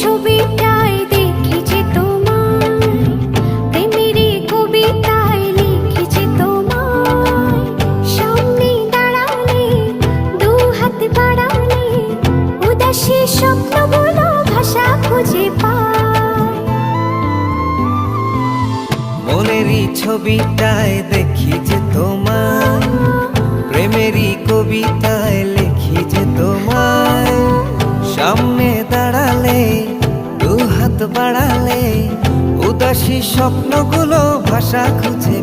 ছবিটায় দেখেছি তোমায়, প্রেমেরই কবিতায় লিখেছি তোমায়। সামনে দাঁড়ালে, দু হাত বাড়ালে, উদাসী স্বপ্নগুলো ভাষা খুঁজে পায়। মনেরই ছবিটায় দেখি যে তোমায়, প্রেমেরই কবিতায় লিখি যে তোমায়। সামনে দাঁড়ালে, দু হাত বাড়ালে, উদাসী স্বপ্নগুলো ভাষা খুঁজে